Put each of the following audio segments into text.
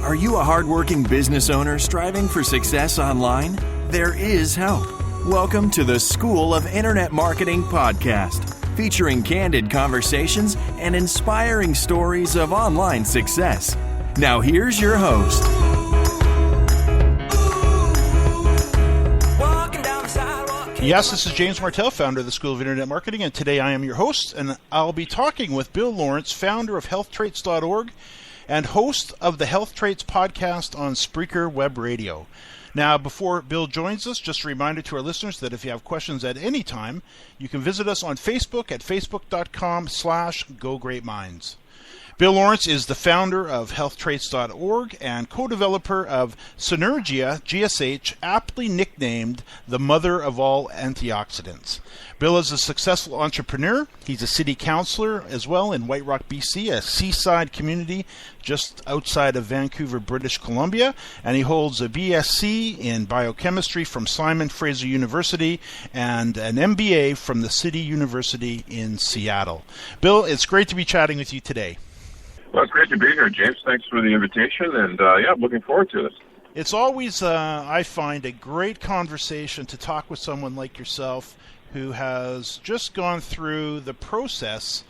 Are you a hardworking business owner striving for success online? There is help. Welcome to the School of Internet Marketing podcast, featuring candid conversations and inspiring stories of online success. Now here's your host. Yes, this is James Martell, founder of the School of Internet Marketing, and today I am your host, and I'll be talking with Bill Lawrence, founder of healthtraits.org and host of the Health Traits podcast on Spreaker Web Radio. Now, before Bill joins us, just a reminder to our listeners that if you have questions at any time, you can visit us on Facebook at facebook.com/GoGreatMinds. Bill Lawrence is the founder of healthtraits.org and co-developer of SynergiaGSH, aptly nicknamed the mother of all antioxidants. Bill is a successful entrepreneur. He's a city councillor as well in White Rock, BC, a seaside community just outside of Vancouver, British Columbia, and he holds a BSc in biochemistry from Simon Fraser University and an MBA from the City University in Seattle. Bill, it's great to be chatting with you today. Well, it's great to be here, James. Thanks for the invitation, and I'm looking forward to this. It's always, I find, a great conversation to talk with someone like yourself who has just gone through the process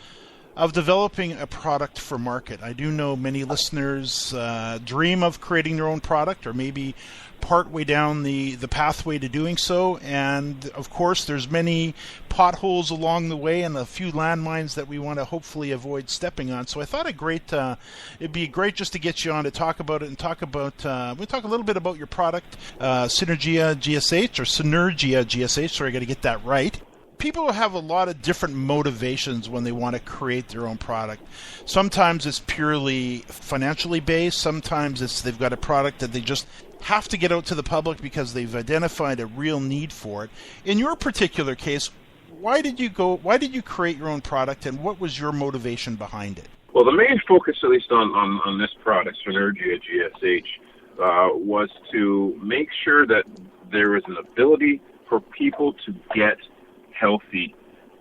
of developing a product for market. I do know many listeners dream of creating their own product or maybe partway down the pathway to doing so, and of course there's many potholes along the way and a few landmines that we want to hopefully avoid stepping on. So I thought it'd be great just to get you on to talk about it and we'll talk a little bit about your product, SynergiaGSH, or SynergiaGSH, sorry, I got to get that right. People have a lot of different motivations when they want to create their own product. Sometimes it's purely financially based. Sometimes they've got a product that they just have to get out to the public because they've identified a real need for it. In your particular case, why did you create your own product, and what was your motivation behind it? Well, the main focus, at least on this product, SynergiaGSH, was to make sure that there is an ability for people to get healthy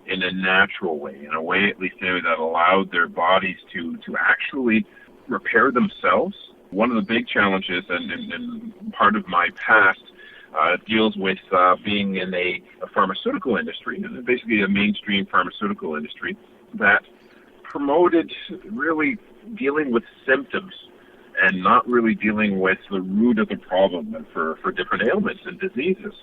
in a natural way, in a way at least that allowed their bodies to actually repair themselves. One of the big challenges, and part of my past, deals with being in a pharmaceutical industry, basically a mainstream pharmaceutical industry that promoted really dealing with symptoms and not really dealing with the root of the problem and for different ailments and diseases.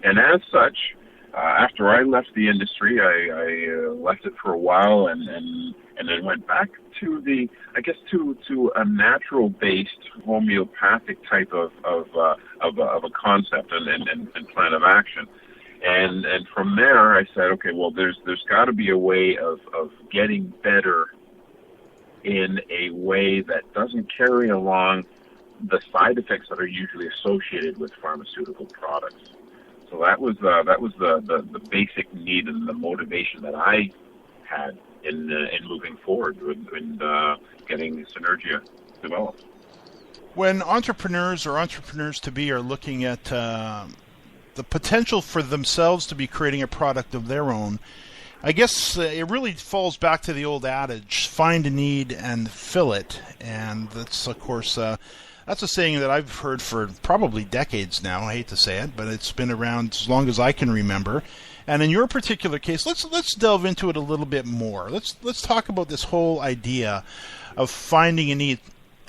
And as such, after I left the industry, I left it for a while and then went back to to a natural-based homeopathic type of a concept and plan of action. And from there, I said, okay, well, there's got to be a way of getting better in a way that doesn't carry along the side effects that are usually associated with pharmaceutical products. So that was the basic need and the motivation that I had in moving forward in getting Synergia developed. When entrepreneurs or entrepreneurs-to-be are looking at the potential for themselves to be creating a product of their own, I guess it really falls back to the old adage, find a need and fill it. And that's, of course, that's a saying that I've heard for probably decades now. I hate to say it, but it's been around as long as I can remember. And in your particular case, let's delve into it a little bit more. Let's talk about this whole idea of finding a need.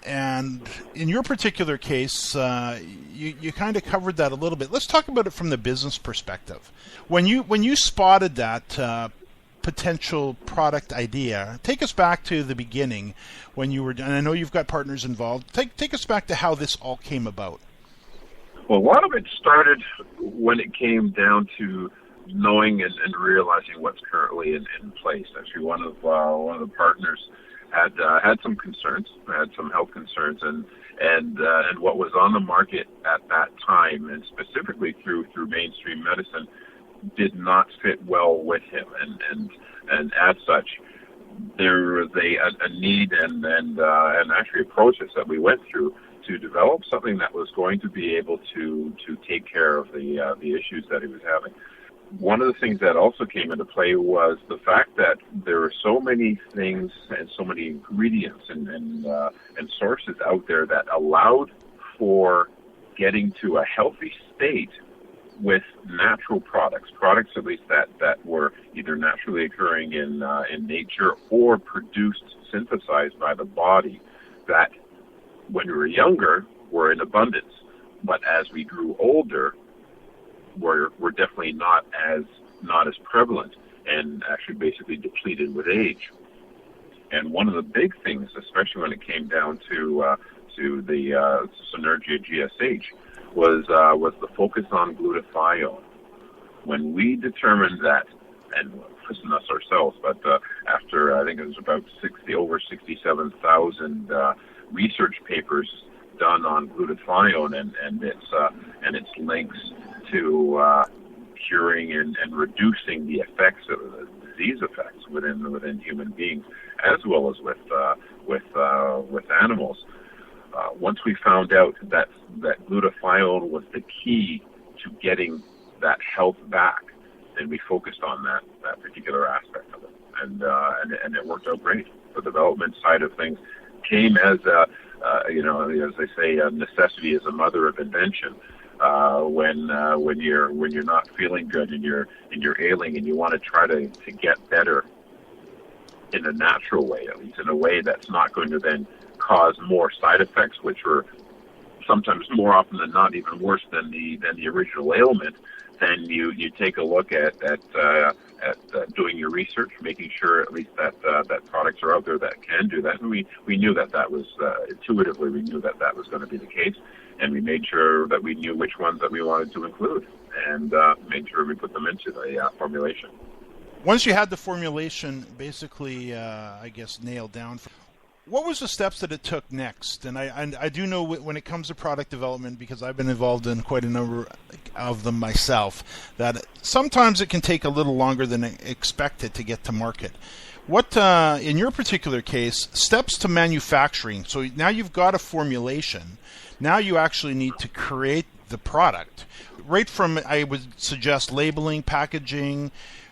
And in your particular case, you kind of covered that a little bit. Let's talk about it from the business perspective. When you spotted that potential product idea, take us back to the beginning when you were, and I know you've got partners involved. Take us back to how this all came about. Well, a lot of it started when it came down to knowing and realizing what's currently in place. Actually, one of the partners had some concerns, had some health concerns, and what was on the market at that time, and specifically through mainstream medicine, did not fit well with him, and as such, there was a need and actually a process that we went through to develop something that was going to be able to take care of the issues that he was having. one of the things that also came into play was the fact that there are so many things and so many ingredients and sources out there that allowed for getting to a healthy state with natural products at least that were either naturally occurring in nature or produced, synthesized by the body, that when we were younger were in abundance, but as we grew older, were definitely not as prevalent and actually basically depleted with age. And one of the big things, especially when it came down to the SynergiaGSH, was the focus on glutathione. When we determined that, and it wasn't us ourselves, but after I think it was about over 67,000 research papers done on glutathione and its links to curing and reducing the effects of the disease effects within human beings, as well as with animals. Once we found out that glutathione was the key to getting that health back, then we focused on that particular aspect of it, and it worked out great. The development side of things came as as they say, necessity is a mother of invention. When you're not feeling good and you're ailing and you want to try to get better in a natural way, at least in a way that's not going to then cause more side effects, which were sometimes more often than not even worse than the original ailment, then you take a look at doing your research, making sure at least that products are out there that can do that. And we knew that was intuitively, we knew that was going to be the case, and we made sure that we knew which ones that we wanted to include, and made sure we put them into the formulation. Once you had the formulation basically, nailed down, what was the steps that it took next? And I do know when it comes to product development, because I've been involved in quite a number of them myself, that sometimes it can take a little longer than expected to get to market. What, in your particular case, steps to manufacturing? So now you've got a formulation. Now you actually need to create the product. Right from, I would suggest, labeling, packaging,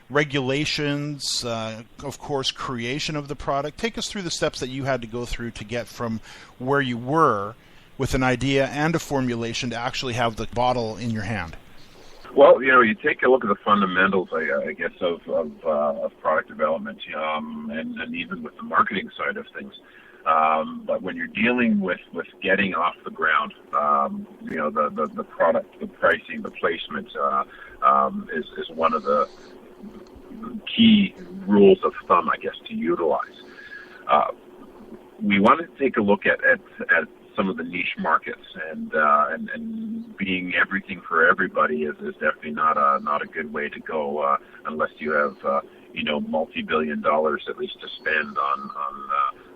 regulations, of course, creation of the product. Take us through the steps that you had to go through to get from where you were with an idea and a formulation to actually have the bottle in your hand. Well, you take a look at the fundamentals, I guess, of product development, and even with the marketing side of things. But when you're dealing with getting off the ground, the product, the pricing, the placement is one of the key rules of thumb, I guess, to utilize. We want to take a look at some of the niche markets, and being everything for everybody is definitely not a good way to go unless you have multi-billion dollars at least to spend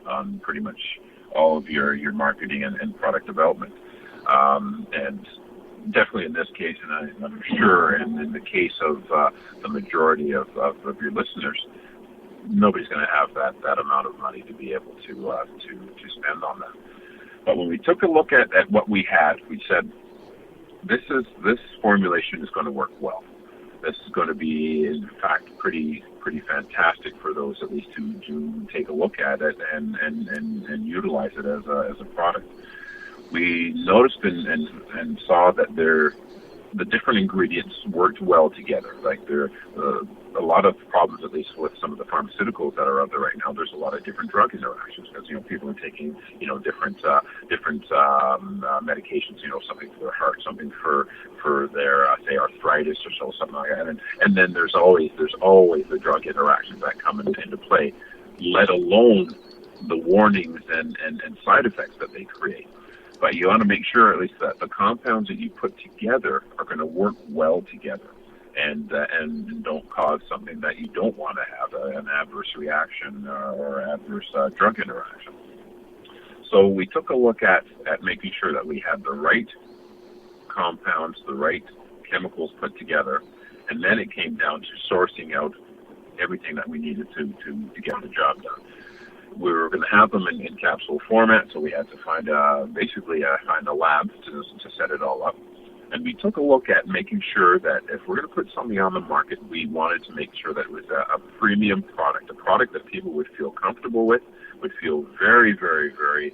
on pretty much all of your marketing and product development. And definitely in this case, and I'm sure, and in the case of the majority of your listeners, nobody's going to have that amount of money to be able to spend on that. But when we took a look at what we had, we said, this formulation is going to work well. This is going to be, in fact, pretty fantastic for those at least to take a look at it and utilize it as a product. We noticed and saw that the different ingredients worked well together. Like there a lot of problems, at least with some of the pharmaceuticals that are out there right now. There's a lot of different drug interactions because people are taking different medications. Something for their heart, something for their say arthritis or something like that. And then there's always the drug interactions that come into play, let alone the warnings and side effects that they create. But you want to make sure at least that the compounds that you put together are going to work well together, and don't cause something that you don't want to have, an adverse reaction or adverse drug interaction. So we took a look at making sure that we had the right compounds, the right chemicals put together, and then it came down to sourcing out everything that we needed to get the job done. We were going to have them in capsule format, so we had to find a lab to set it all up. And we took a look at making sure that if we're going to put something on the market, we wanted to make sure that it was a premium product, a product that people would feel comfortable with, would feel very, very, very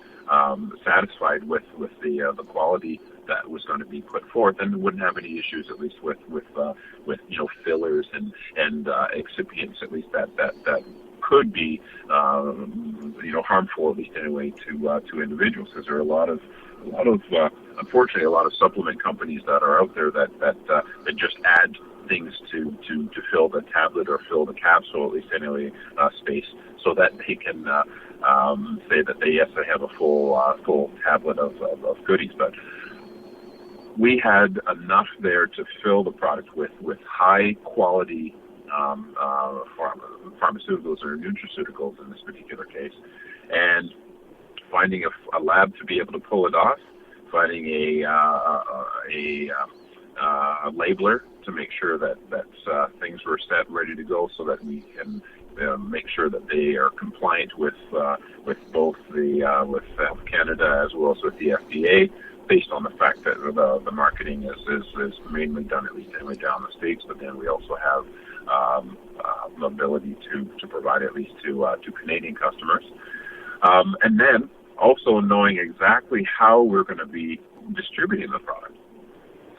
satisfied with the quality that was going to be put forth, and wouldn't have any issues, at least with fillers and excipients, at least that could be harmful, at least anyway, to individuals, because there are a lot of unfortunately a lot of supplement companies that are out there that just add things to fill the tablet or fill the capsule, at least anyway, space, so that they can say that they have a full tablet of goodies. But we had enough there to fill the product with high quality pharmaceuticals or nutraceuticals in this particular case, and finding a lab to be able to pull it off, finding a labeler to make sure that things were set, ready to go, so that we can make sure that they are compliant with both with Health Canada as well as with the FDA, based on the fact that the marketing is mainly done, at least anyway, down the States, but then we also have the ability to provide at least to Canadian customers. And then also knowing exactly how we're going to be distributing the product.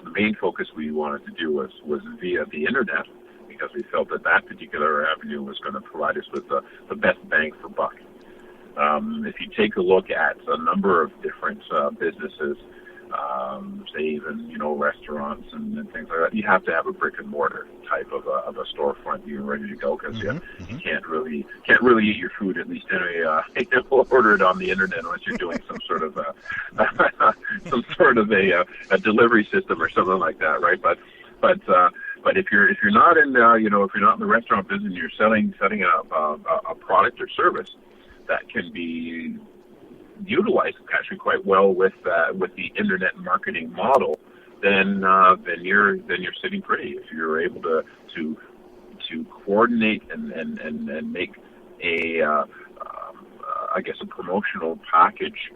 The main focus we wanted to do was via the internet, because we felt that particular avenue was going to provide us with the best bang for buck. If you take a look at a number of different businesses, say even restaurants and things like that, you have to have a brick and mortar type of a storefront being ready to go, because you can't really eat your food, at least anyway, order it on the internet unless you're doing some sort of a delivery system or something like that, right? But if you're not in if you're not in the restaurant business and you're setting up a product or service that can be utilized actually quite well with the internet marketing model, then you're sitting pretty. If you're able to coordinate and make a promotional package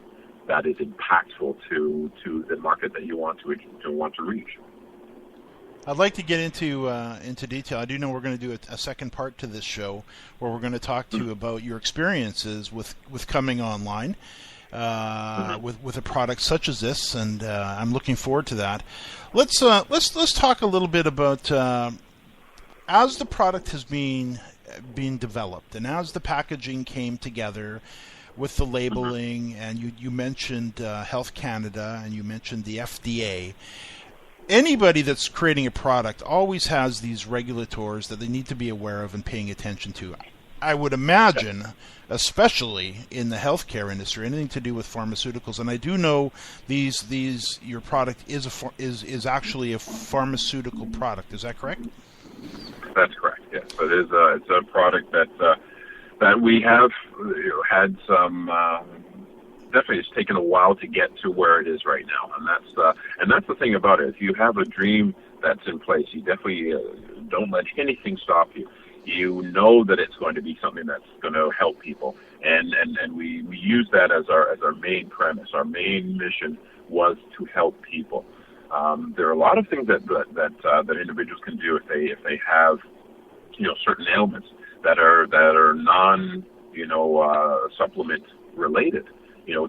that is impactful to the market that you want to reach. I'd like to get into detail. I do know we're going to do a second part to this show where we're going to talk to you about your experiences with coming online with a product such as this, and I'm looking forward to that. Let's talk a little bit about as the product has been developed and as the packaging came together with the labeling, and you mentioned Health Canada and you mentioned the FDA. Anybody that's creating a product always has these regulators that they need to be aware of and paying attention to. I would imagine, especially in the healthcare industry, anything to do with pharmaceuticals. And I do know your product is actually a pharmaceutical product. Is that correct? That's correct. Yes, it is. It's a product that we have had some. Definitely, it's taken a while to get to where it is right now, and that's the thing about it. If you have a dream that's in place, you definitely don't let anything stop you. You know that it's going to be something that's going to help people, and we use that as our main premise. Our main mission was to help people. There are a lot of things that individuals can do if they have certain ailments that are non supplement related.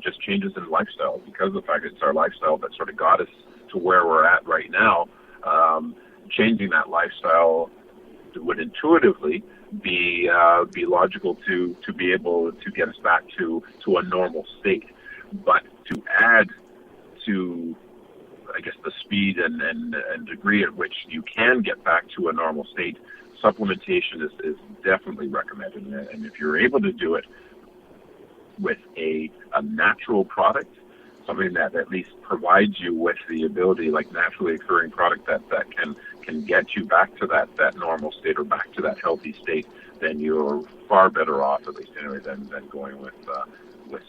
Just changes in lifestyle, because of the fact it's our lifestyle that sort of got us to where we're at right now. Changing that lifestyle would intuitively be logical to be able to get us back to a normal state. But to add to, I guess, the speed and degree at which you can get back to a normal state, supplementation is definitely recommended. And if you're able to do it with a natural product, something that at least provides you with the ability, like naturally occurring product that can get you back to that normal state or back to that healthy state, then you're far better off, at least anyway, than going with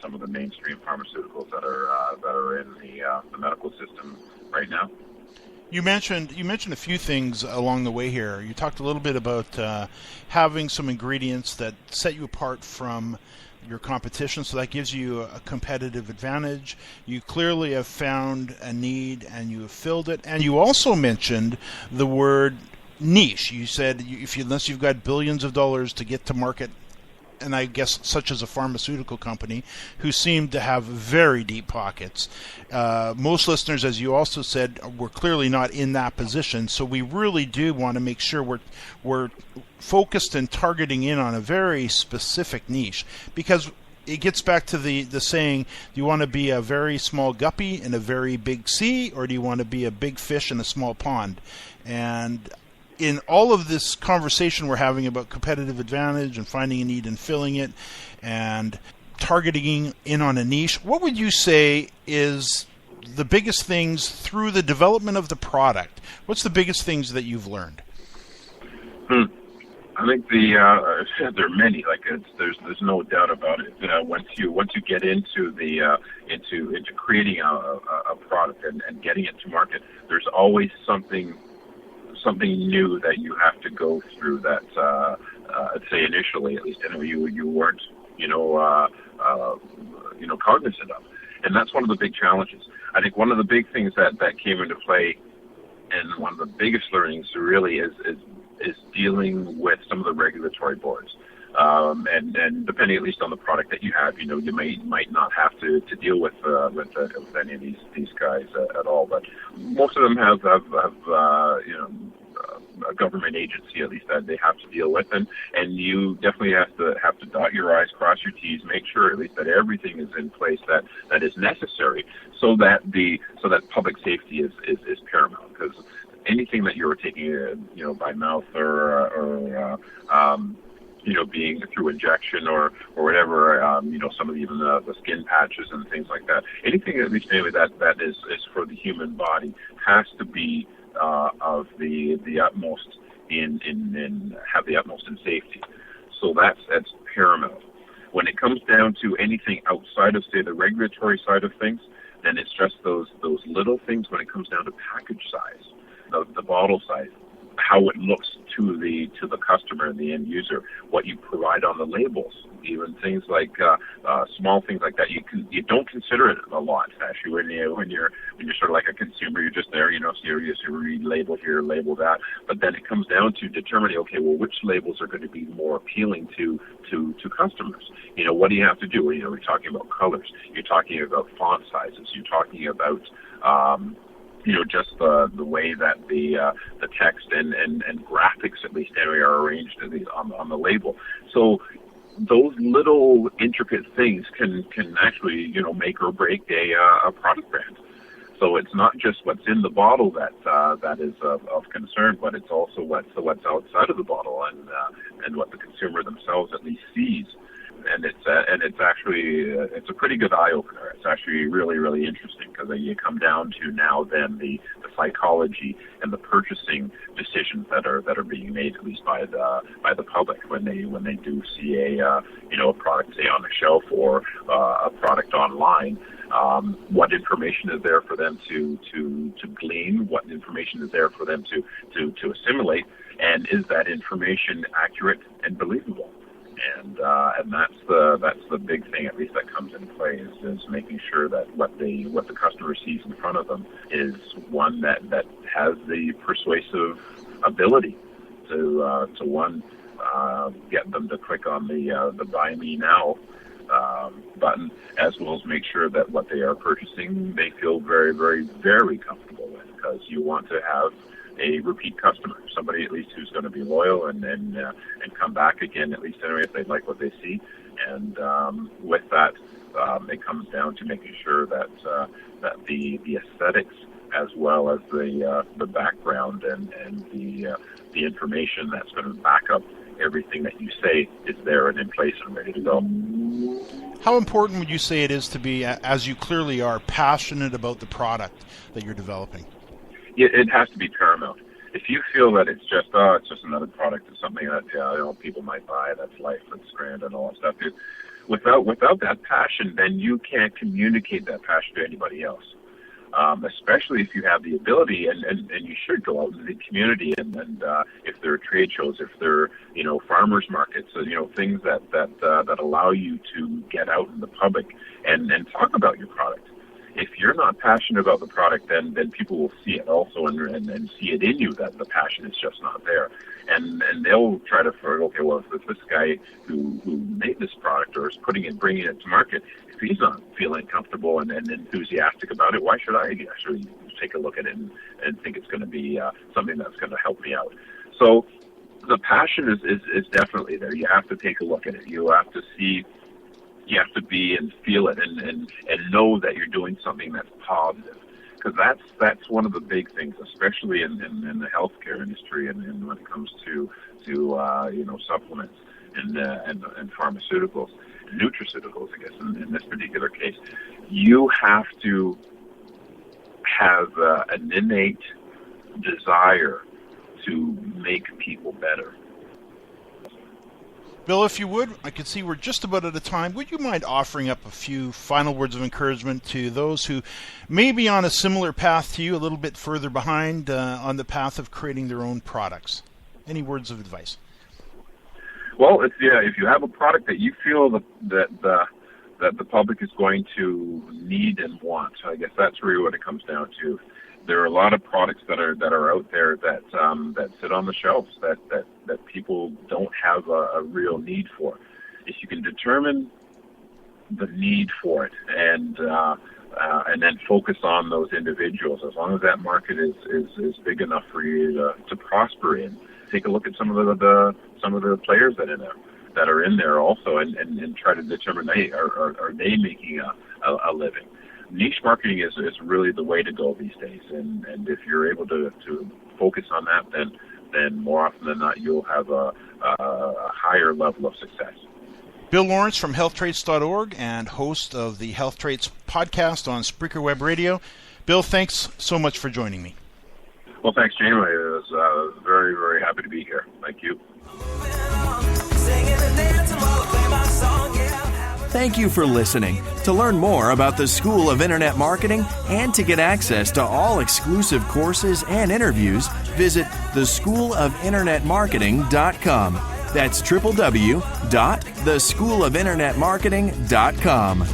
some of the mainstream pharmaceuticals that are in the medical system right now. You mentioned a few things along the way here. You talked a little bit about having some ingredients that set you apart from your competition, so that gives you a competitive advantage. You clearly have found a need and you have filled it. And you also mentioned the word niche. You said unless you've got billions of dollars to get to market, and I guess such as a pharmaceutical company who seem to have very deep pockets. Most listeners, as you also said, were clearly not in that position. So we really do want to make sure we're focused and targeting in on a very specific niche, because it gets back to the saying, do you want to be a very small guppy in a very big sea, or do you want to be a big fish in a small pond? And in all of this conversation we're having about competitive advantage and finding a need and filling it and targeting in on a niche, what would you say is the biggest things through the development of the product? What's the biggest things that you've learned? I think there are many. There's no doubt about it. Once you get into into creating a product and getting it to market, there's always something new that you have to go through that I'd say initially, at least, you weren't cognizant of, and that's one of the big challenges. I think one of the big things that came into play, and one of the biggest learnings really is dealing with some of the regulatory boards. And depending at least on the product that you have, you might not have to deal with any of these guys at all. But most of them have a government agency, at least, that they have to deal with, and you definitely have to dot your I's, cross your T's, make sure at least that everything is in place that is necessary, so that public safety is paramount. Because anything that you're taking by mouth or being through injection or whatever, some of even the skin patches and things like that. Anything, at least anyway, that is for the human body has to be of the utmost have the utmost in safety. So that's paramount. When it comes down to anything outside of, say, the regulatory side of things, then it's just those little things when it comes down to package size, the bottle size, how it looks to the customer and the end user, what you provide on the labels, even things like small things like that. You don't consider it a lot, actually, when you're sort of like a consumer. You're just there, so you read label here, label that. But then it comes down to determining, okay, well, which labels are going to be more appealing to customers? What do you have to do? We're talking about colors. You're talking about font sizes. You're talking about just the way that the text and graphics, at least anyway, are arranged on the label. So those little intricate things can actually make or break a product brand. So it's not just what's in the bottle that is of concern, but it's also what's outside of the bottle and what the consumer themselves at least sees. And it's actually it's a pretty good eye opener. It's actually really, really interesting, because you come down to now then the psychology and the purchasing decisions that are being made, at least by the public, when they do see a product, say, on the shelf or a product online. What information is there for them to glean? What information is there for them to assimilate? And is that information accurate and believable? And that's the big thing, at least, that comes into play, is making sure that what the customer sees in front of them is one that has the persuasive ability to get them to click on the Buy Me Now button, as well as make sure that what they are purchasing they feel very, very, very comfortable with, because you want to have a repeat customer, somebody at least who's going to be loyal and come back again, at least anyway, if they like what they see. And with that, it comes down to making sure that the aesthetics, as well as the background and the information that's going to back up everything that you say, is there and in place and ready to go. How important would you say it is to be, as you clearly are, passionate about the product that you're developing? It has to be paramount. If you feel that it's just another product, it's something that people might buy, that's life, that's grand, and all that stuff. Without that passion, then you can't communicate that passion to anybody else. especially if you have the ability, and you should go out into the community, and if there are trade shows, if there are, farmers markets, things that allow you to get out in the public and talk about your product. If you're not passionate about the product, then people will see it also and see it in you that the passion is just not there. And they'll try to figure, okay, well, if this guy who made this product or is bringing it to market, if he's not feeling comfortable and enthusiastic about it, why should I actually take a look at it and think it's going to be something that's going to help me out? So the passion is definitely there. You have to take a look at it. You have to see. You have to be and feel it and know that you're doing something that's positive, because that's one of the big things, especially in the healthcare industry and when it comes to supplements and pharmaceuticals, and nutraceuticals, I guess in this particular case. You have to have an innate desire to make people better. Bill, if you would, I can see we're just about out of time. Would you mind offering up a few final words of encouragement to those who may be on a similar path to you, a little bit further behind on the path of creating their own products? Any words of advice? Well, if you have a product that you feel that the public is going to need and want, I guess that's really what it comes down to. There are a lot of products that are out there that sit on the shelves that people don't have a real need for. If you can determine the need for it and then focus on those individuals, as long as that market is big enough for you to prosper in, take a look at some of the players that are in there also, and try to determine, hey, are they making a living? Niche marketing is really the way to go these days, and if you're able to focus on that, then more often than not you'll have a higher level of success. Bill Lawrence from healthtraits.org and host of the Health Traits podcast on Spreaker Web Radio. Bill, thanks so much for joining me. Well, thanks, James. I was very, very happy to be here. Thank you. Thank you for listening. To learn more about the School of Internet Marketing and to get access to all exclusive courses and interviews, visit theschoolofinternetmarketing.com. That's www.theschoolofinternetmarketing.com.